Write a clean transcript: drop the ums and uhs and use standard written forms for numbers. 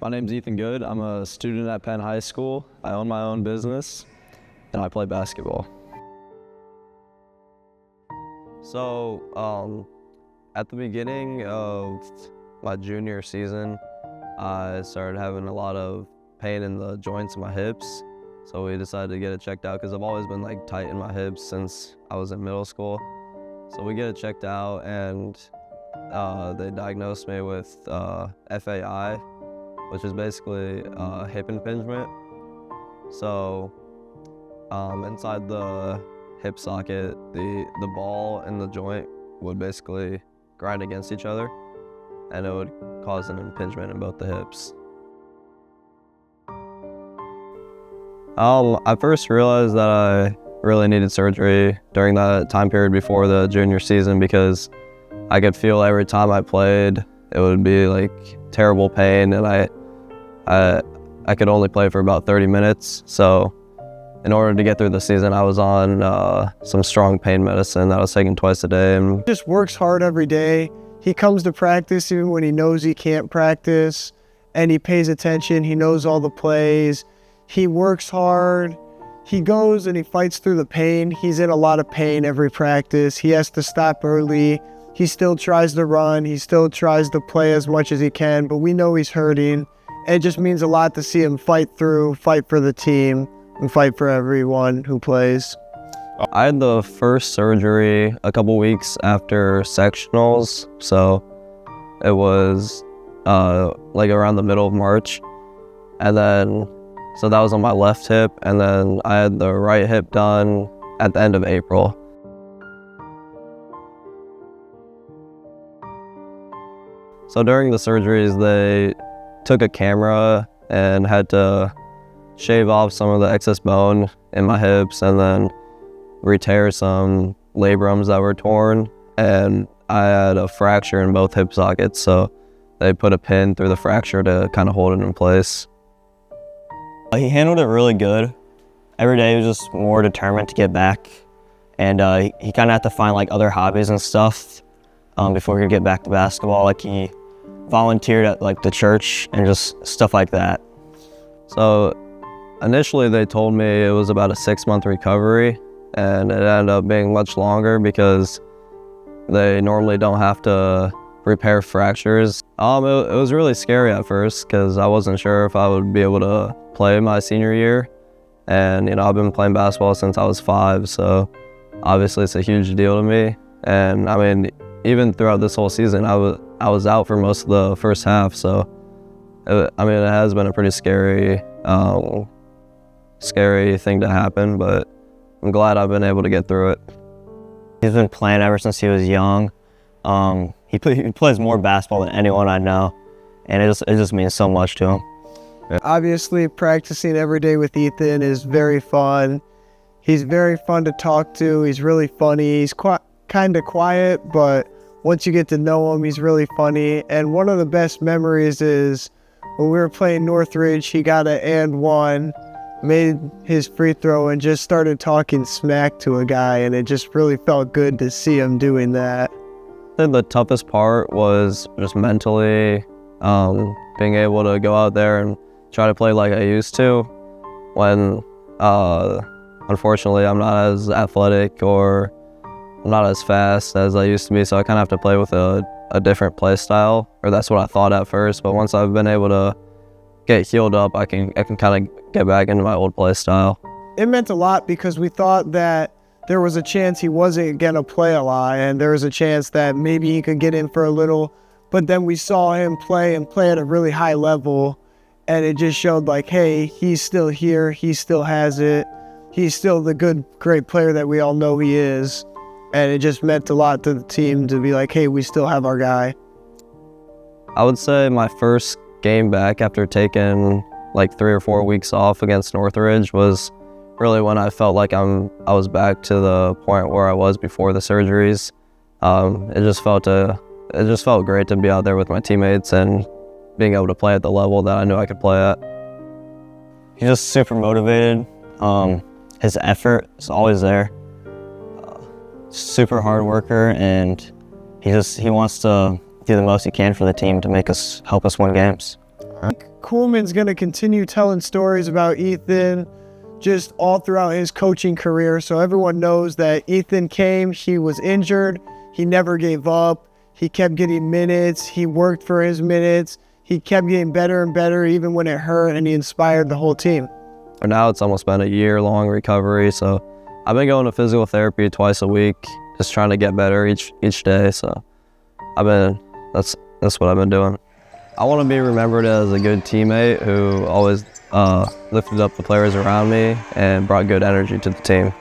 My name's Ethan Good. I'm a student at Penn High School. I own my own business, and I play basketball. So, at the beginning of my junior season, I started having a lot of pain in the joints in my hips. So we decided to get it checked out because I've always been like tight in my hips since I was in middle school. So we get it checked out, and they diagnosed me with FAI, which is basically hip impingement. So inside the hip socket, the ball and the joint would basically grind against each other, and it would cause an impingement in both the hips. I first realized that I really needed surgery during that time period before the junior season because I could feel every time I played, it would be like terrible pain, and I could only play for about 30 minutes. So in order to get through the season, I was on some strong pain medicine that I was taking twice a day. And he just works hard every day. He comes to practice even when he knows he can't practice, and he pays attention. He knows all the plays. He works hard. He goes and he fights through the pain. He's in a lot of pain every practice. He has to stop early. He still tries to run. He still tries to play as much as he can, but we know he's hurting. It just means a lot to see him fight through, fight for the team, and fight for everyone who plays. I had the first surgery a couple weeks after sectionals, so it was like around the middle of March. And then, so that was on my left hip, and then I had the right hip done at the end of April. So during the surgeries, they took a camera and had to shave off some of the excess bone in my hips and then re-tear some labrums that were torn. And I had a fracture in both hip sockets, so they put a pin through the fracture to kind of hold it in place. He handled it really good. Every day he was just more determined to get back. And he kind of had to find like other hobbies and stuff before he could get back to basketball. Like he volunteered at like the church and just stuff like that. So initially they told me it was about a 6-month recovery, and it ended up being much longer because they normally don't have to repair fractures. It was really scary at first because I wasn't sure if I would be able to play my senior year. And I've been playing basketball since I was 5, so obviously it's a huge deal to me. And I mean, even throughout this whole season, I was out for most of the first half, so it has been a pretty scary thing to happen, but I'm glad I've been able to get through it. He's been playing ever since he was young. He plays more basketball than anyone I know, and it just means so much to him. Obviously, practicing every day with Ethan is very fun. He's very fun to talk to. He's really funny. He's kind of quiet, but once you get to know him, he's really funny. And one of the best memories is when we were playing Northridge, he got an and one, made his free throw, and just started talking smack to a guy, and it just really felt good to see him doing that. I think the toughest part was just mentally being able to go out there and try to play like I used to when unfortunately I'm not as athletic or I'm not as fast as I used to be, so I kind of have to play with a different play style, or that's what I thought at first. But once I've been able to get healed up, I can kind of get back into my old play style. It meant a lot because we thought that there was a chance he wasn't gonna play a lot, and there was a chance that maybe he could get in for a little, but then we saw him play at a really high level, and it just showed like, hey, he's still here, he still has it, he's still the great player that we all know he is. And it just meant a lot to the team to be like, hey, we still have our guy. I would say my first game back after taking like 3 or 4 weeks off against Northridge was really when I felt like I was back to the point where I was before the surgeries. It just felt great to be out there with my teammates and being able to play at the level that I knew I could play at. He's just super motivated. His effort is always there. Super hard worker, and he wants to do the most he can for the team to help us win games. Coolman's going to continue telling stories about Ethan just all throughout his coaching career. So everyone knows that Ethan came, he was injured, he never gave up, he kept getting minutes, he worked for his minutes, he kept getting better and better even when it hurt, and he inspired the whole team. And now it's almost been a year-long recovery, so I've been going to physical therapy twice a week, just trying to get better each day. So that's what I've been doing. I want to be remembered as a good teammate who always lifted up the players around me and brought good energy to the team.